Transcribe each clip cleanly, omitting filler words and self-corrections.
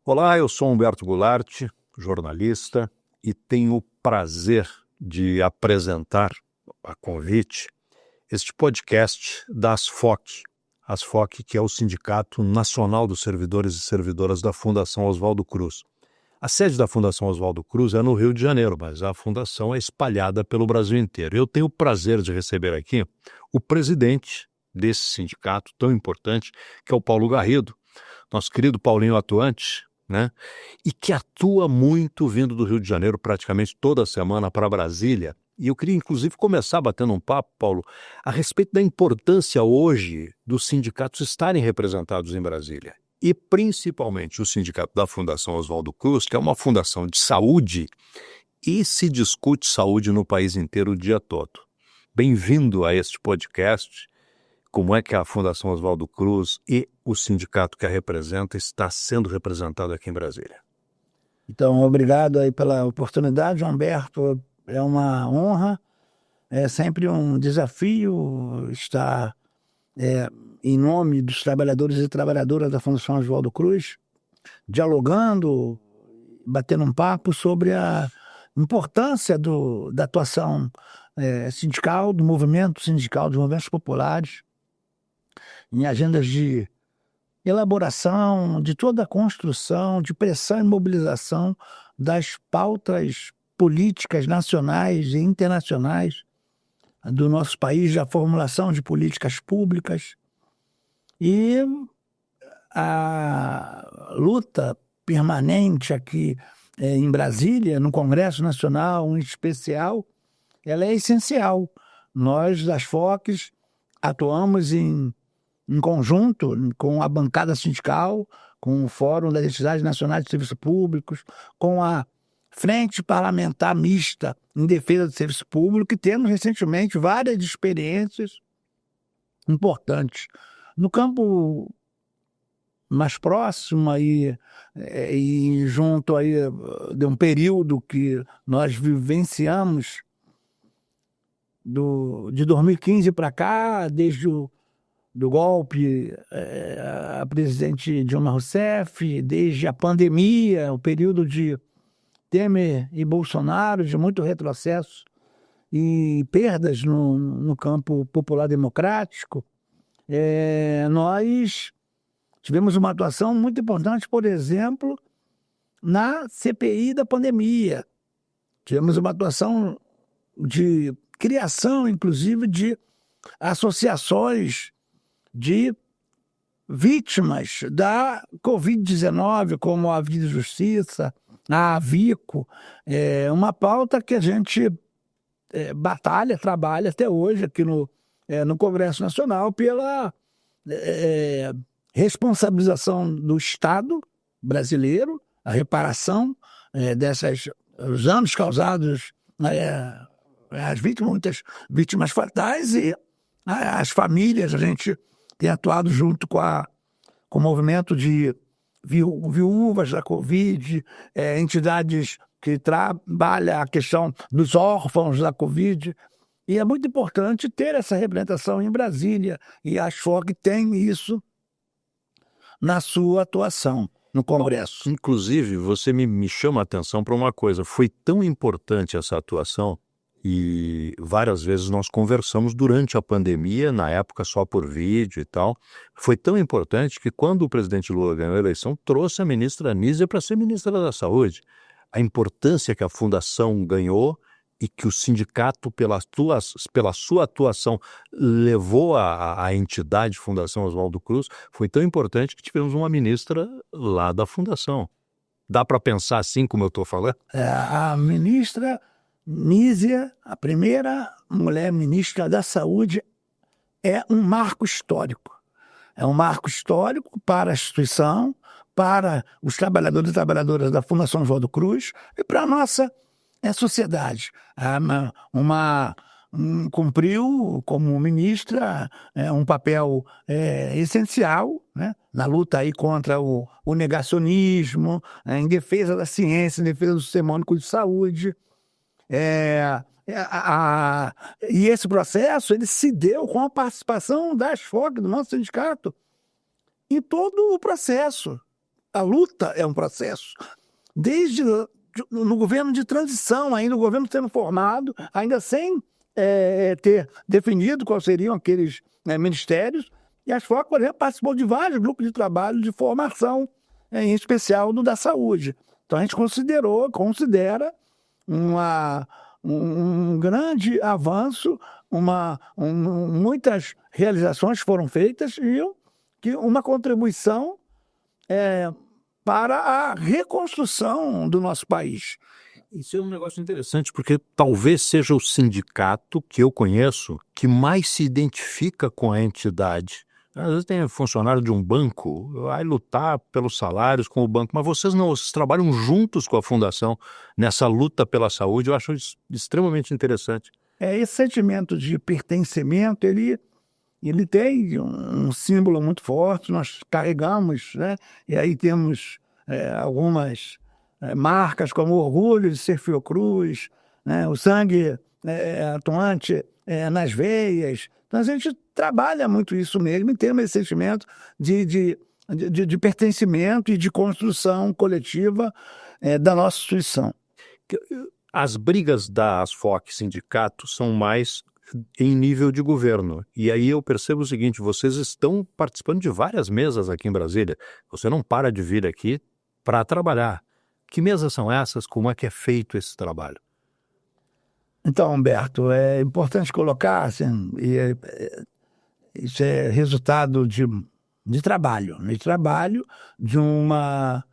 Olá, eu sou Humberto Goulart, jornalista, e tenho o prazer de apresentar, a convite, este podcast da ASFOC. ASFOC, que é o Sindicato Nacional dos Servidores e Servidoras da Fundação Oswaldo Cruz. A sede da Fundação Oswaldo Cruz é no Rio de Janeiro, mas a fundação é espalhada pelo Brasil inteiro. Eu tenho o prazer de receber aqui o presidente desse sindicato tão importante, que é o Paulo Garrido, nosso querido Paulinho atuante, né? E que atua muito vindo do Rio de Janeiro praticamente toda semana para Brasília. E eu queria, inclusive, começar batendo um papo, Paulo, a respeito da importância hoje dos sindicatos estarem representados em Brasília. E principalmente o sindicato da Fundação Oswaldo Cruz, que é uma fundação de saúde, e se discute saúde no país inteiro o dia todo. Bem-vindo a este podcast. Como é que a Fundação Oswaldo Cruz e o sindicato que a representa está sendo representado aqui em Brasília? Então, obrigado aí pela oportunidade, Humberto. É uma honra, é sempre um desafio estar em nome dos trabalhadores e trabalhadoras da Fundação Oswaldo Cruz, dialogando, batendo um papo sobre a importância da atuação sindical, do movimento sindical, dos movimentos populares, em agendas de elaboração, de toda a construção, de pressão e mobilização das pautas políticas nacionais e internacionais do nosso país, da formulação de políticas públicas. E a luta permanente aqui em Brasília, no Congresso Nacional, em especial, ela é essencial. Nós, das FOCs, atuamos em conjunto com a bancada sindical, com o Fórum das Entidades Nacionais de Serviços Públicos, com a Frente Parlamentar Mista em Defesa do Serviço Público, e temos recentemente várias experiências importantes. No campo mais próximo e junto aí de um período que nós vivenciamos de 2015 para cá, desde do golpe a presidente Dilma Rousseff, desde a pandemia, o período de Temer e Bolsonaro, de muito retrocesso e perdas no campo popular democrático, nós tivemos uma atuação muito importante, por exemplo, na CPI da pandemia. Tivemos uma atuação de criação, inclusive, de associações de vítimas da Covid-19, como a Vida e Justiça, a Avico, uma pauta que a gente trabalha até hoje aqui no Congresso Nacional pela responsabilização do Estado brasileiro, a reparação dos danos causados às vítimas, muitas vítimas fatais, e as famílias. A gente tem atuado junto com o movimento de viúvas da Covid, entidades que trabalham a questão dos órfãos da Covid. E é muito importante ter essa representação em Brasília, e a ASFOC tem isso na sua atuação no Congresso. Inclusive, você me chama a atenção para uma coisa. Foi tão importante essa atuação, e várias vezes nós conversamos durante a pandemia, na época só por vídeo e tal. Foi tão importante que, quando o presidente Lula ganhou a eleição, trouxe a ministra Anísia para ser ministra da Saúde. A importância que a fundação ganhou e que o sindicato, pela sua atuação, levou a entidade Fundação Oswaldo Cruz, foi tão importante que tivemos uma ministra lá da fundação. Dá para pensar assim, como eu estou falando? A ministra Nízia, a primeira mulher ministra da Saúde, é um marco histórico. É um marco histórico para a instituição, para os trabalhadores e trabalhadoras da Fundação Oswaldo Cruz e para a nossa sociedade. Cumpriu, como ministra, um papel essencial, né, na luta aí contra o negacionismo, em defesa da ciência, em defesa do Sistema Único de Saúde. E esse processo ele se deu com a participação da ASFOC, do nosso sindicato, em todo o processo. a luta é um processo. Desde no governo de transição, ainda o governo sendo formado, ainda sem ter definido quais seriam aqueles ministérios, e a ASFOC, por exemplo, participou de vários grupos de trabalho de formação, em especial no da saúde. Então a gente considera um grande avanço, muitas realizações foram feitas e uma contribuição para a reconstrução do nosso país. Isso é um negócio interessante, porque talvez seja o sindicato que eu conheço que mais se identifica com a entidade. Às vezes tem funcionário de um banco, vai lutar pelos salários com o banco, mas vocês não, vocês trabalham juntos com a fundação nessa luta pela saúde. Eu acho isso extremamente interessante. Esse sentimento de pertencimento, ele tem um símbolo muito forte, nós carregamos, né? E aí temos algumas marcas como o orgulho de ser Fiocruz, né? O sangue atuante nas veias. Então a gente trabalha muito isso mesmo, e temos esse sentimento de pertencimento e de construção coletiva da nossa instituição. As brigas da ASFOC sindicato são mais em nível de governo. E aí eu percebo o seguinte, vocês estão participando de várias mesas aqui em Brasília. Você não para de vir aqui para trabalhar. Que mesas são essas? Como é que é feito esse trabalho? Então, Humberto, é importante colocar, assim, isso é resultado de trabalho, de uma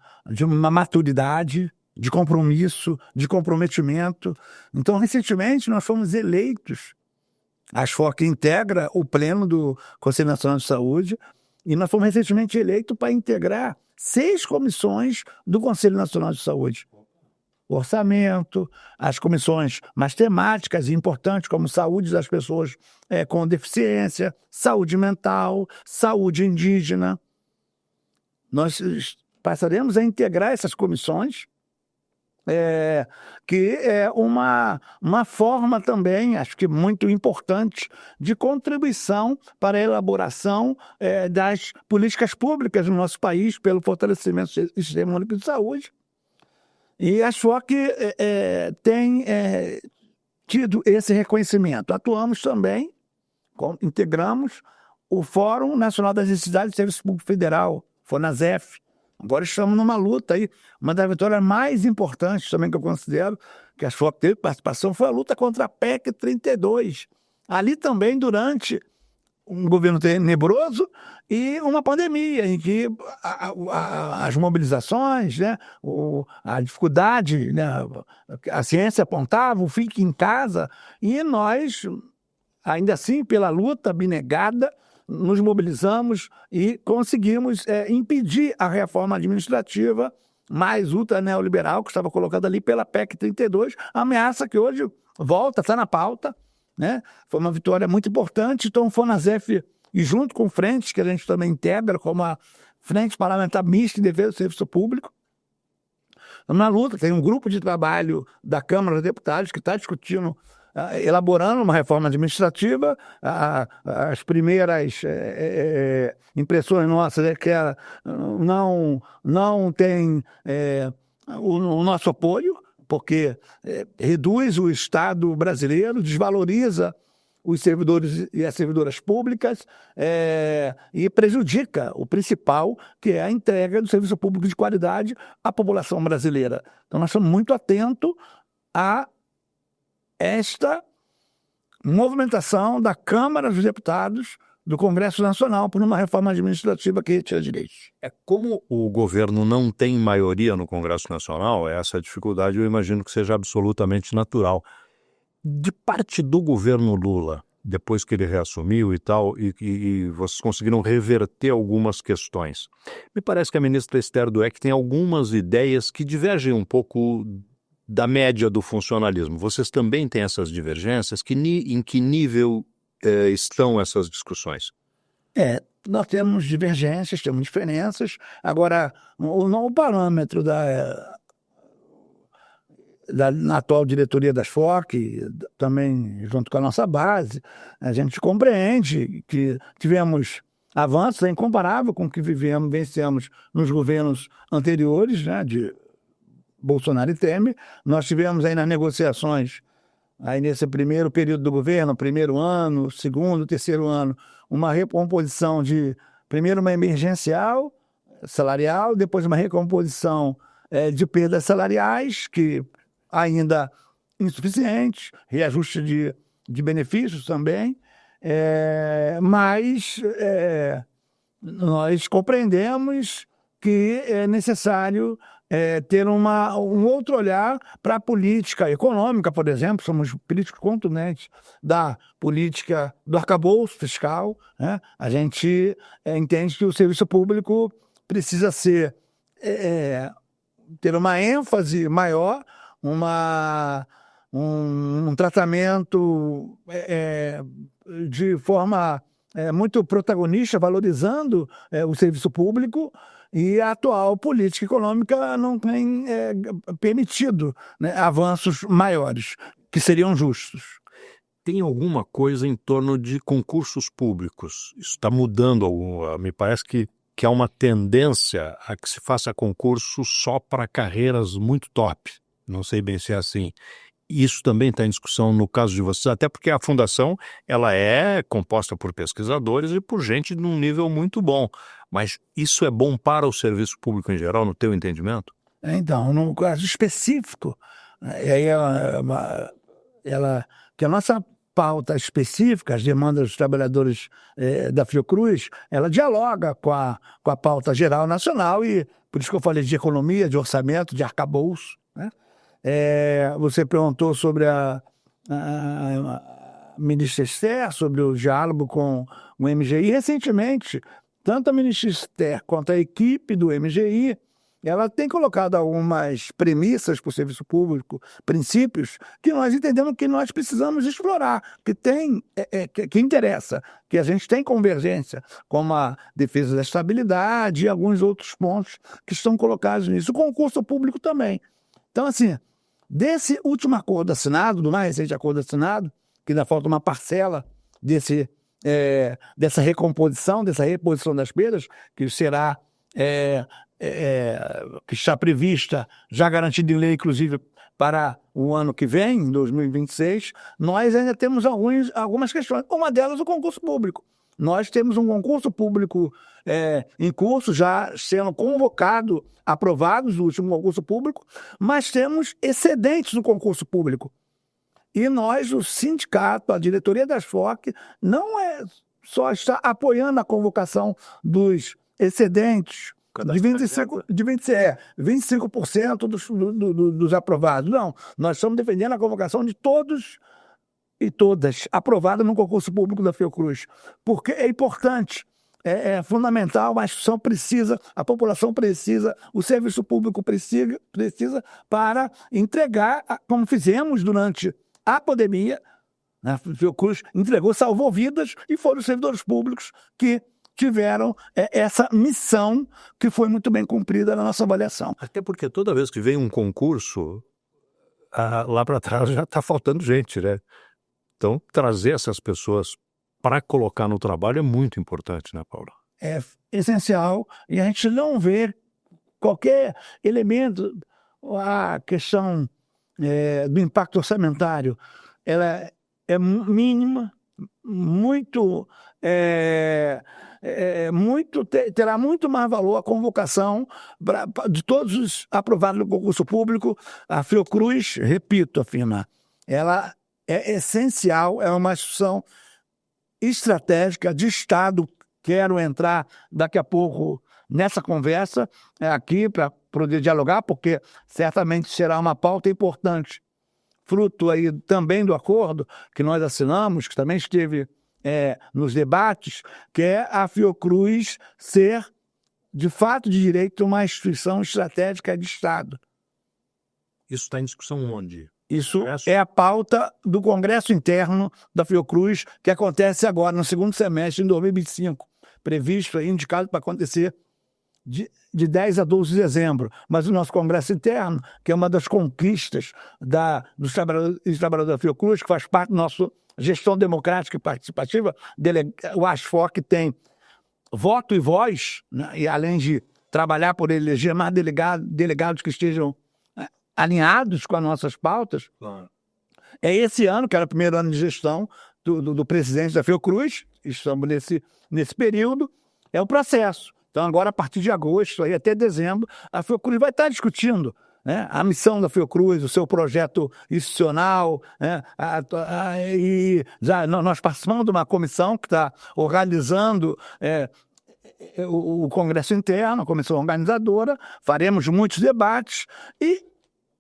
maturidade, de compromisso, de comprometimento. Então, recentemente, nós fomos eleitos, a ASFOC integra o pleno do Conselho Nacional de Saúde, e nós fomos recentemente eleitos para integrar 6 comissões do Conselho Nacional de Saúde. O orçamento, as comissões mais temáticas e importantes, como saúde das pessoas com deficiência, saúde mental, saúde indígena. Nós passaremos a integrar essas comissões, que é uma forma também, acho que muito importante, de contribuição para a elaboração das políticas públicas no nosso país, pelo fortalecimento do Sistema Único de Saúde. E a ASFOC tem tido esse reconhecimento. Atuamos também, integramos o Fórum Nacional das Necessidades do Serviço Público Federal, FONASEF. Agora estamos numa luta aí. Uma das vitórias mais importantes também que eu considero que a ASFOC teve participação foi a luta contra a PEC 32. Ali também, durante um governo tenebroso e uma pandemia, em que as mobilizações, né, a dificuldade, né, a ciência apontava, fique em casa, e nós, ainda assim, pela luta abnegada, nos mobilizamos e conseguimos impedir a reforma administrativa mais ultra neoliberal que estava colocada ali pela PEC 32, ameaça que hoje volta, está na pauta, né? Foi uma vitória muito importante. Então o FONASEF, e junto com frentes que a gente também integra, como a Frente Parlamentar Mista em Defesa do Serviço Público, na luta, tem um grupo de trabalho da Câmara dos Deputados que está discutindo, elaborando uma reforma administrativa. As primeiras impressões nossas é que ela não tem o nosso apoio, porque reduz o Estado brasileiro, desvaloriza os servidores e as servidoras públicas e prejudica o principal, que é a entrega do serviço público de qualidade à população brasileira. Então nós estamos muito atentos a esta movimentação da Câmara dos Deputados, do Congresso Nacional, por uma reforma administrativa que retira direitos. Como o governo não tem maioria no Congresso Nacional, essa dificuldade eu imagino que seja absolutamente natural. De parte do governo Lula, depois que ele reassumiu e tal, e vocês conseguiram reverter algumas questões, me parece que a ministra Esther Dweck tem algumas ideias que divergem um pouco da média do funcionalismo. Vocês também têm essas divergências? Em que nível estão essas discussões? Nós temos divergências, temos diferenças. Agora, o parâmetro na atual diretoria das ASFOC, também junto com a nossa base, a gente compreende que tivemos avanços, é incomparável com o que vencemos nos governos anteriores, né, de Bolsonaro e Temer. Nós tivemos aí nas negociações, aí nesse primeiro período do governo, primeiro ano, segundo, terceiro ano, uma recomposição de, primeiro uma emergencial salarial, depois uma recomposição de perdas salariais, que ainda insuficientes, reajuste de benefícios também, mas nós compreendemos que é necessário ter um outro olhar para a política econômica, por exemplo. Somos políticos contundentes da política do arcabouço fiscal, né? A gente entende que o serviço público precisa ter uma ênfase maior, um tratamento de forma muito protagonista, valorizando o serviço público, e a atual política econômica não tem permitido, né, avanços maiores, que seriam justos. Tem alguma coisa em torno de concursos públicos? Isso está mudando, me parece que há uma tendência a que se faça concurso só para carreiras muito top. Não sei bem se é assim. Isso também está em discussão no caso de vocês, até porque a fundação ela é composta por pesquisadores e por gente de um nível muito bom. Mas isso é bom para o serviço público em geral, no teu entendimento? Então, no caso específico, que a nossa pauta específica, as demandas dos trabalhadores da Fiocruz, ela dialoga com a pauta geral nacional, e por isso que eu falei de economia, de orçamento, de arcabouço, né? Você perguntou sobre a ministra Esther, sobre o diálogo com o MGI. Recentemente, tanto a ministra Esther quanto a equipe do MGI, ela tem colocado algumas premissas para o serviço público, princípios, que nós entendemos que nós precisamos explorar, que interessa, que a gente tem convergência, como a defesa da estabilidade e alguns outros pontos que estão colocados nisso. O concurso público também. Então, assim, desse último acordo assinado, do mais recente acordo assinado, que ainda falta uma parcela dessa recomposição, dessa reposição das perdas, que será que está prevista, já garantida em lei, inclusive, para o ano que vem, em 2026, nós ainda temos algumas questões. Uma delas, o concurso público. Nós temos um concurso público em curso, já sendo convocado, aprovados no último concurso público, mas temos excedentes no concurso público. E nós, o sindicato, a diretoria da ASFOC, não só está apoiando a convocação dos excedentes de 25% dos aprovados. Não, nós estamos defendendo a convocação de todos e todas aprovadas no concurso público da Fiocruz, porque é importante, é fundamental, a instituição precisa, a população precisa, o serviço público precisa para entregar, como fizemos durante a pandemia, a Fiocruz entregou, salvou vidas, e foram os servidores públicos que tiveram essa missão, que foi muito bem cumprida na nossa avaliação. Até porque toda vez que vem um concurso, lá para trás já está faltando gente, né? Então, trazer essas pessoas para colocar no trabalho é muito importante, né, Paula? É essencial, e a gente não vê qualquer elemento. A questão do impacto orçamentário, ela é mínima, terá muito mais valor a convocação de todos os aprovados no concurso público. A Fiocruz, repito, afirma, ela é essencial, é uma instituição estratégica de Estado. Quero entrar daqui a pouco nessa conversa aqui para poder dialogar, porque certamente será uma pauta importante, fruto aí também do acordo que nós assinamos, que também esteve nos debates, que é a Fiocruz ser, de fato, de direito, uma instituição estratégica de Estado. Isso está em discussão onde? Isso é a pauta do Congresso Interno da Fiocruz, que acontece agora, no segundo semestre de 2025, previsto e indicado para acontecer de 10 a 12 de dezembro. Mas o nosso Congresso Interno, que é uma das conquistas dos trabalhadores da Fiocruz, que faz parte da nossa gestão democrática e participativa, o ASFOC tem voto e voz, né? E além de trabalhar por eleger mais delegados que estejam alinhados com as nossas pautas, Claro. é esse ano, que era o primeiro ano de gestão do presidente da Fiocruz, estamos nesse período, é o processo. Então agora, a partir de agosto, aí até dezembro, a Fiocruz vai estar discutindo, né, a missão da Fiocruz, o seu projeto institucional, né, e já nós participamos de uma comissão que está organizando o Congresso Interno, a comissão organizadora, faremos muitos debates, e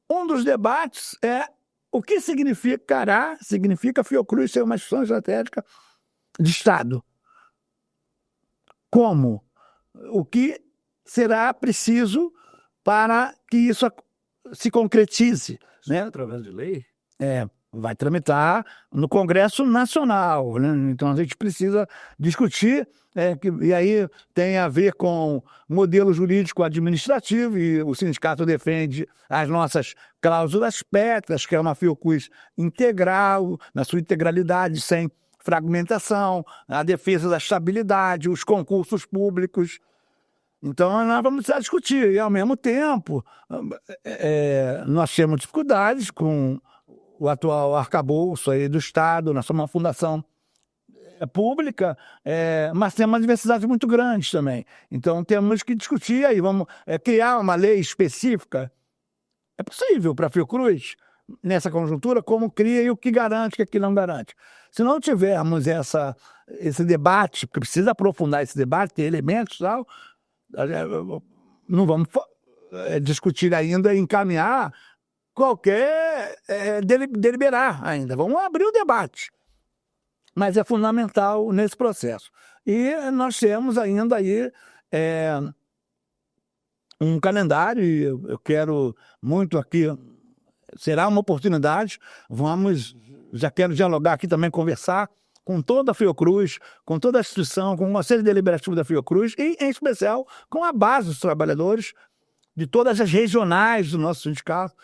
um dos debates é o que significa a Fiocruz ser uma instituição estratégica de Estado. Como? O que será preciso para que isso se concretize, né? Através de lei? Vai tramitar no Congresso Nacional, né? Então a gente precisa discutir, e aí tem a ver com modelo jurídico administrativo, e o sindicato defende as nossas cláusulas pétreas, que é uma Fiocruz integral, na sua integralidade, sem fragmentação, a defesa da estabilidade, os concursos públicos. Então, nós vamos precisar discutir. E, ao mesmo tempo, nós temos dificuldades com o atual arcabouço aí do Estado. Nós somos uma fundação pública, mas temos uma diversidade muito grande também. Então, temos que discutir aí. Vamos criar uma lei específica. É possível para a Fiocruz, nessa conjuntura, como cria e o que garante, o que não garante. Se não tivermos esse debate, porque precisa aprofundar esse debate, ter elementos e tal, não vamos discutir ainda e encaminhar qualquer deliberar ainda. Vamos abrir o debate. Mas é fundamental nesse processo. E nós temos ainda aí um calendário, e eu quero muito aqui, será uma oportunidade, já quero dialogar aqui também, conversar com toda a Fiocruz, com toda a instituição, com o Conselho Deliberativo da Fiocruz e, em especial, com a base dos trabalhadores de todas as regionais do nosso sindicato,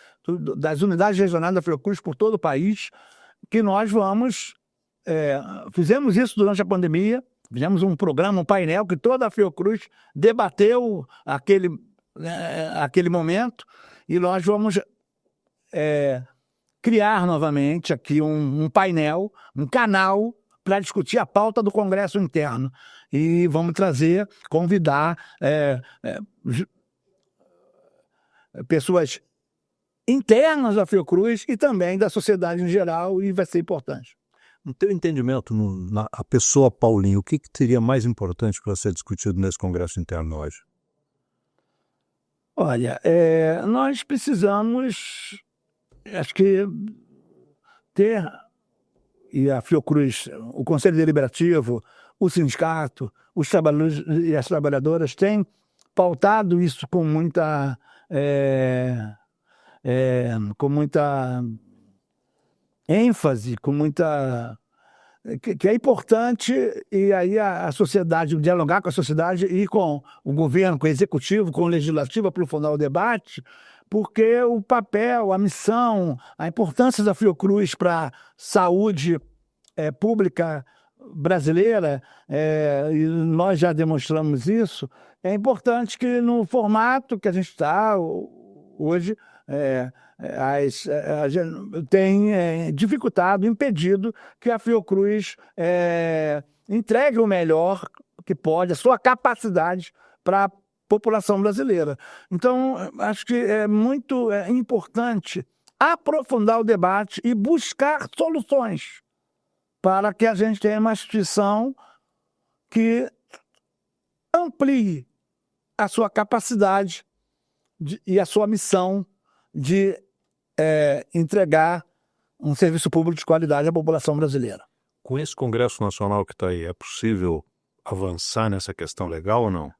das unidades regionais da Fiocruz por todo o país, que nós fizemos isso durante a pandemia, fizemos um programa, um painel, que toda a Fiocruz debateu aquele momento, e nós vamos criar novamente aqui um painel, um canal para discutir a pauta do Congresso Interno. E vamos convidar pessoas internas da Fiocruz e também da sociedade em geral, e vai ser importante. No teu entendimento, a pessoa Paulinho, o que seria mais importante para ser discutido nesse Congresso Interno hoje? Olha, nós precisamos, acho que, ter, e a Fiocruz, o Conselho Deliberativo, o sindicato, os trabalhadores e as trabalhadoras têm pautado isso com muita ênfase, que é importante, e aí a sociedade, dialogar com a sociedade e com o governo, com o executivo, com o legislativo, aprofundar o debate, porque o papel, a missão, a importância da Fiocruz para a saúde pública brasileira, e nós já demonstramos isso, é importante que no formato que a gente está hoje, tem dificultado, impedido que a Fiocruz entregue o melhor que pode, a sua capacidade para a população brasileira. Então, acho que é muito importante aprofundar o debate e buscar soluções para que a gente tenha uma instituição que amplie a sua capacidade e a sua missão de entregar um serviço público de qualidade à população brasileira. Com esse Congresso Nacional que está aí, é possível avançar nessa questão legal ou não?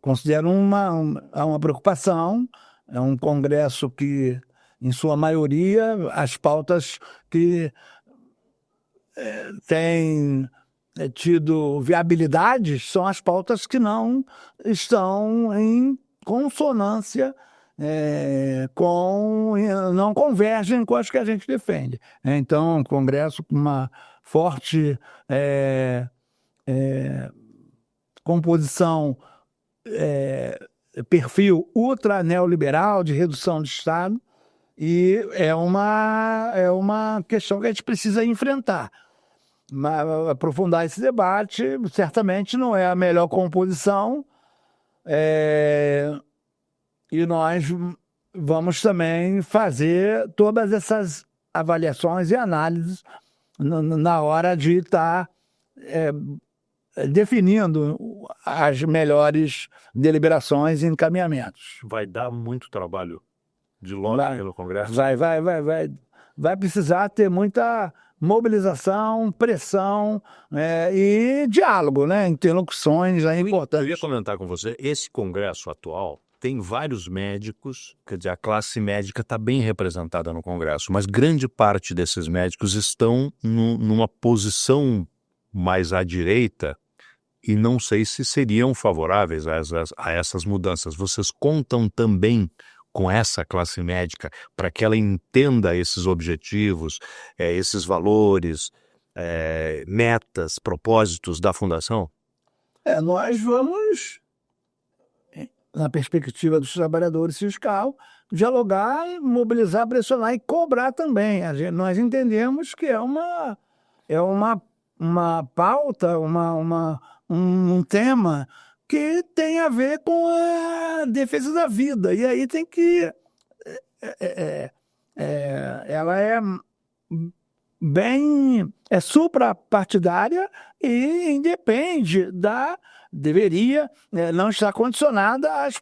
Considero uma preocupação. É um Congresso que, em sua maioria, as pautas que têm tido viabilidade são as pautas que não estão em consonância, não convergem com as que a gente defende. Então, um Congresso com uma forte composição, perfil ultra neoliberal de redução de Estado, e é uma questão que a gente precisa enfrentar. Mas aprofundar esse debate certamente não é a melhor composição, e nós vamos também fazer todas essas avaliações e análises na hora de estar definindo as melhores deliberações e encaminhamentos. Vai dar muito trabalho de longe pelo Congresso? Vai precisar ter muita mobilização, pressão e diálogo, né? Interlocuções importantes. Eu ia comentar com você, esse Congresso atual tem vários médicos, quer dizer, a classe médica está bem representada no Congresso, mas grande parte desses médicos estão numa posição mais à direita e não sei se seriam favoráveis a essas mudanças. Vocês contam também com essa classe médica para que ela entenda esses objetivos, esses valores, metas, propósitos da Fundação? Nós vamos, na perspectiva dos trabalhadores fiscal, dialogar, mobilizar, pressionar e cobrar também. Nós entendemos que é uma pauta, um tema que tem a ver com a defesa da vida. E aí tem que... ela é bem suprapartidária e independe deveria não estar condicionada às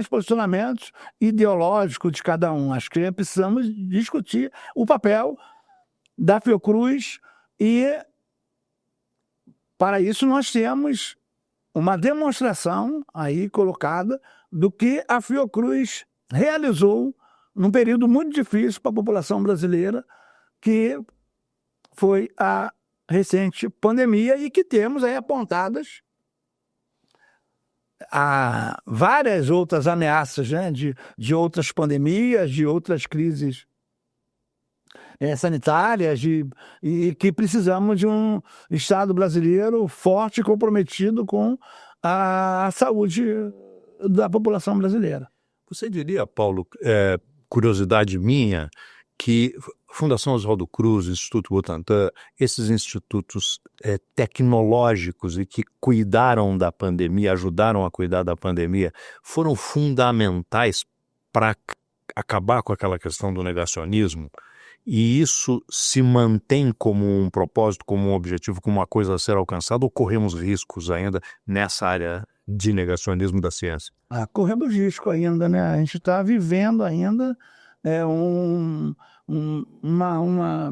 posicionamentos ideológicos de cada um. Acho que precisamos discutir o papel da Fiocruz e, para isso, nós temos uma demonstração aí colocada do que a Fiocruz realizou num período muito difícil para a população brasileira, que foi a recente pandemia, e que temos aí apontadas a várias outras ameaças, né, de outras pandemias, de outras crises sanitárias, e que precisamos de um Estado brasileiro forte e comprometido com a saúde da população brasileira. Você diria, Paulo, curiosidade minha, que Fundação Oswaldo Cruz, Instituto Butantan, esses institutos tecnológicos e que cuidaram da pandemia, ajudaram a cuidar da pandemia, foram fundamentais para acabar com aquela questão do negacionismo? E isso se mantém como um propósito, como um objetivo, como uma coisa a ser alcançada, ou corremos riscos ainda nessa área de negacionismo da ciência? Corremos risco ainda, né? A gente está vivendo ainda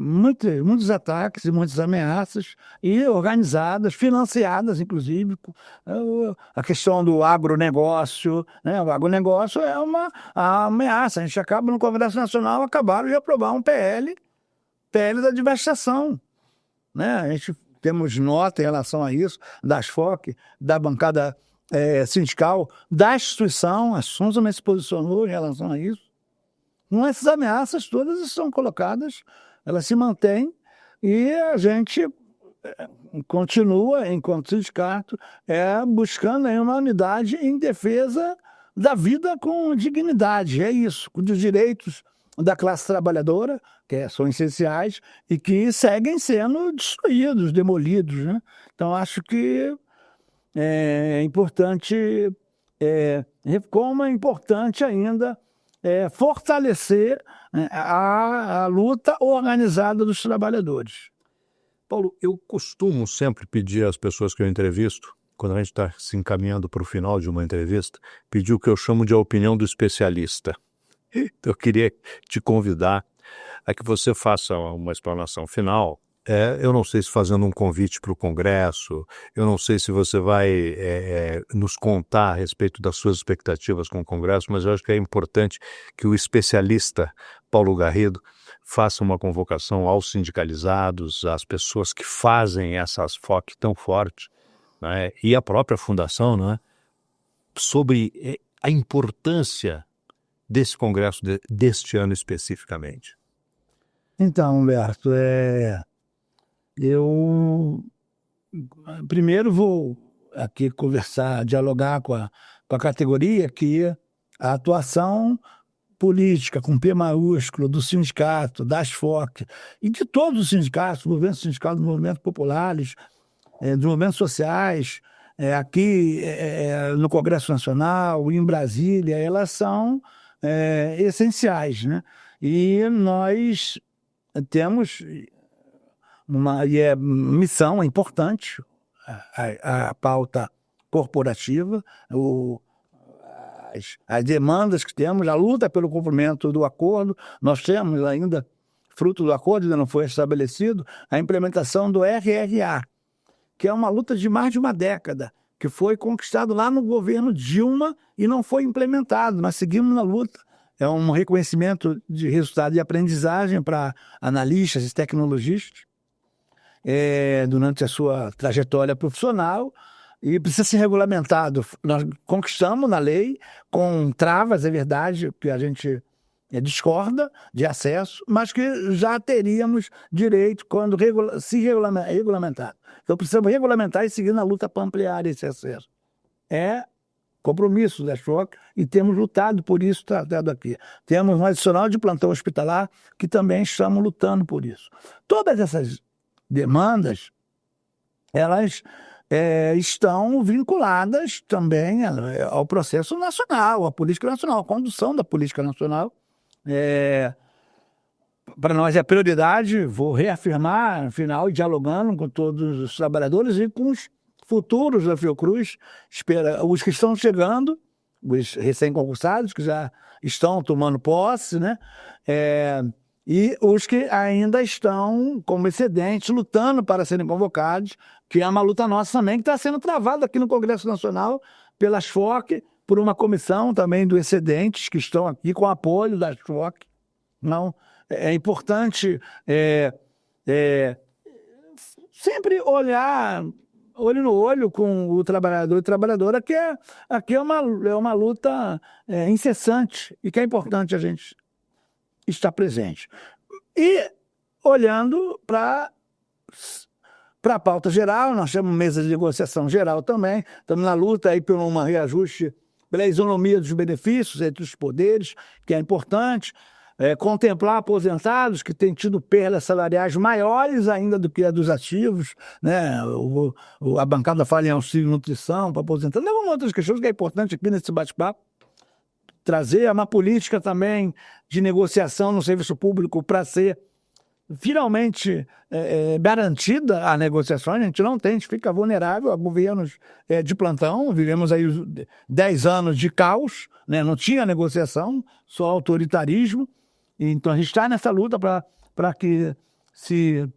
muitos ataques e muitas ameaças, e organizadas, financiadas, inclusive. A questão do agronegócio, né? O agronegócio é uma ameaça. A gente acaba no Congresso Nacional, acabaram de aprovar um PL da devestação, né? A gente temos nota em relação a isso, das FOC, da bancada sindical, da instituição. A SUN também se posicionou em relação a isso. Essas ameaças todas estão colocadas, elas se mantêm, e a gente continua, enquanto sindicato, buscando aí uma unidade em defesa da vida com dignidade. É isso, dos direitos da classe trabalhadora, que são essenciais e que seguem sendo destruídos, demolidos, né? Então, acho que é importante, como é importante ainda fortalecer a luta organizada dos trabalhadores. Paulo, eu costumo sempre pedir às pessoas que eu entrevisto, quando a gente está se encaminhando para o final de uma entrevista, pedir o que eu chamo de a opinião do especialista. Então, eu queria te convidar a que você faça uma explanação final. Eu não sei se fazendo um convite para o Congresso, eu não sei se você vai nos contar a respeito das suas expectativas com o Congresso, mas eu acho que é importante que o especialista Paulo Garrido faça uma convocação aos sindicalizados, às pessoas que fazem essas FOC tão fortes, né, e a própria Fundação, né, sobre a importância desse Congresso deste ano especificamente. Então, Humberto, eu primeiro vou aqui conversar, dialogar com a categoria, que a atuação política, com P maiúsculo, do sindicato, da ASFOC, e de todos os sindicatos, movimentos sindicais, movimentos populares, dos movimentos sociais, aqui no Congresso Nacional, em Brasília, elas são essenciais, né? E nós temos uma missão importante, a pauta corporativa, as demandas que temos, a luta pelo cumprimento do acordo. Nós temos ainda, fruto do acordo, ainda não foi estabelecido, a implementação do RRA, que é uma luta de mais de uma década, que foi conquistado lá no governo Dilma e não foi implementado. Nós seguimos na luta. É um reconhecimento de resultado de aprendizagem para analistas e tecnologistas durante a sua trajetória profissional, e precisa ser regulamentado. Nós conquistamos na lei, com travas, é verdade, que a gente discorda de acesso, mas que já teríamos direito quando se regulamentado. Então precisamos regulamentar e seguir na luta para ampliar esse acesso. É compromisso da ASFOC e temos lutado por isso, tratado aqui. Temos um adicional de plantão hospitalar que também estamos lutando por isso. Todas essas demandas, elas estão vinculadas também ao processo nacional, à política nacional, à condução da política nacional. Para nós é prioridade, vou reafirmar, afinal, dialogando com todos os trabalhadores e com os futuros da Fiocruz, os que estão chegando, os recém-concursados, que já estão tomando posse, né? E os que ainda estão como excedentes, lutando para serem convocados, que é uma luta nossa também, que está sendo travada aqui no Congresso Nacional pela ASFOC, por uma comissão também do excedentes, que estão aqui com apoio da ASFOC. Não, é importante sempre olhar olho no olho com o trabalhador e trabalhadora, que aqui é uma luta incessante e que é importante a gente estar presente. E olhando para a pauta geral, nós temos mesa de negociação geral também, estamos na luta aí por um reajuste, pela isonomia dos benefícios entre os poderes, que é importante, contemplar aposentados que têm tido perdas salariais maiores ainda do que a dos ativos, né? A bancada fala em auxílio nutrição para aposentados, não, outras questões que é importante aqui nesse bate-papo, trazer uma política também de negociação no serviço público para ser finalmente garantida a negociação. A gente não tem, a gente fica vulnerável a governos de plantão. Vivemos aí 10 anos de caos, né? Não tinha negociação, só autoritarismo. Então a gente está nessa luta para que se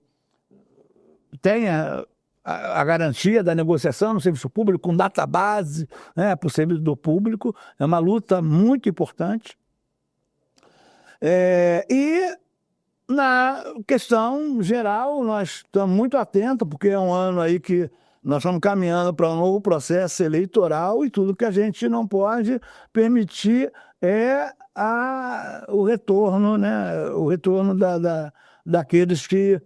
tenha a garantia da negociação no serviço público, com database, né, para o servidor público. É uma luta muito importante. E na questão geral, nós estamos muito atentos, porque é um ano aí que nós estamos caminhando para um novo processo eleitoral e tudo que a gente não pode permitir o retorno, né? O retorno daqueles que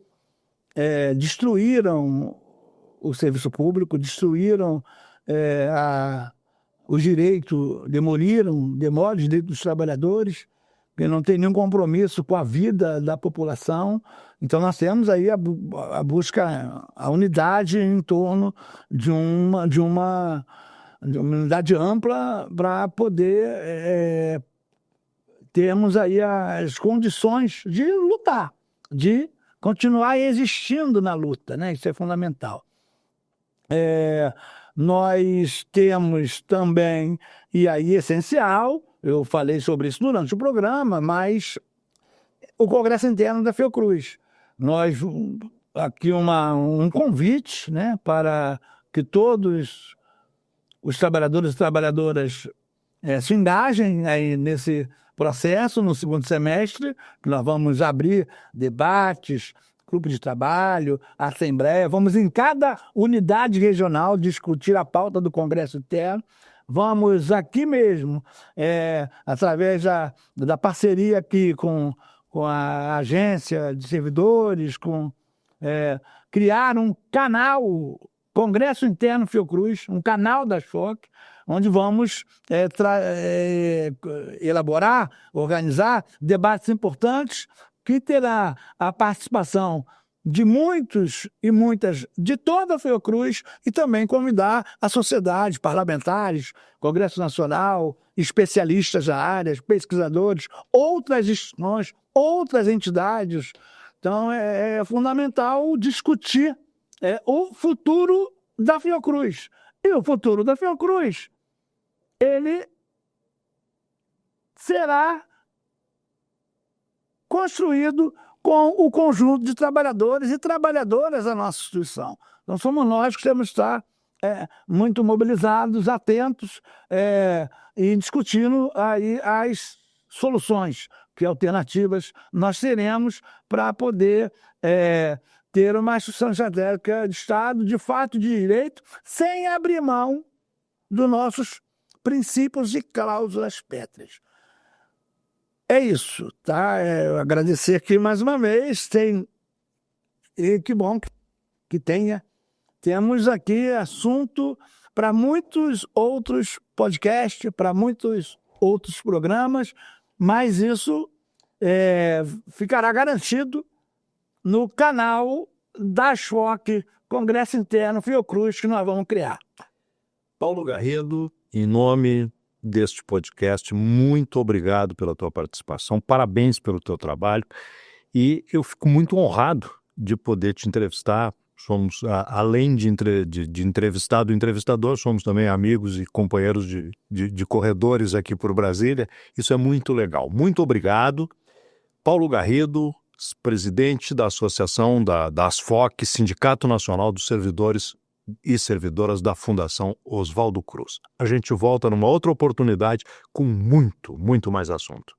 destruíram o serviço público, destruíram os direitos, demoliram os direitos dos trabalhadores, que não tem nenhum compromisso com a vida da população. Então nós temos aí a busca, a unidade em torno de uma unidade ampla para poder termos aí as condições de lutar, de continuar existindo na luta, né? Isso é fundamental. Nós temos também, e aí essencial, eu falei sobre isso durante o programa, mas o Congresso Interno da Fiocruz. Nós, aqui um convite, né, para que todos os trabalhadores e trabalhadoras se engajem aí nesse processo no segundo semestre, que nós vamos abrir debates, grupo de trabalho, assembleia, vamos em cada unidade regional discutir a pauta do Congresso Interno. Vamos aqui mesmo, através da parceria aqui com a agência de servidores, criar um canal Congresso Interno Fiocruz, um canal da ASFOC, onde vamos elaborar, organizar debates importantes que terá a participação de muitos e muitas de toda a Fiocruz e também convidar a sociedade, parlamentares, Congresso Nacional, especialistas da área, pesquisadores, outras instituições, outras entidades. Então, é fundamental discutir o futuro da Fiocruz. E o futuro da Fiocruz, ele será construído com o conjunto de trabalhadores e trabalhadoras da nossa instituição. Então, somos nós que temos que estar muito mobilizados, atentos e discutindo aí as soluções, que alternativas nós teremos para poder ter uma instituição estratégica de Estado, de fato, de direito, sem abrir mão dos nossos princípios e cláusulas pétreas. É isso, tá? Eu agradecer aqui mais uma vez. E que bom que temos aqui assunto para muitos outros podcasts, para muitos outros programas, mas isso ficará garantido no canal da ASFOC, Congresso Interno Fiocruz, que nós vamos criar. Paulo Garrido, em nome deste podcast, muito obrigado pela tua participação, parabéns pelo teu trabalho, e eu fico muito honrado de poder te entrevistar. Somos, além de entrevistado e entrevistador, somos também amigos e companheiros de corredores aqui por Brasília. Isso é muito legal. Muito obrigado. Paulo Garrido, presidente da Associação da ASFOC, Sindicato Nacional dos Servidores e Servidoras da Fundação Oswaldo Cruz. A gente volta numa outra oportunidade com muito, muito mais assunto.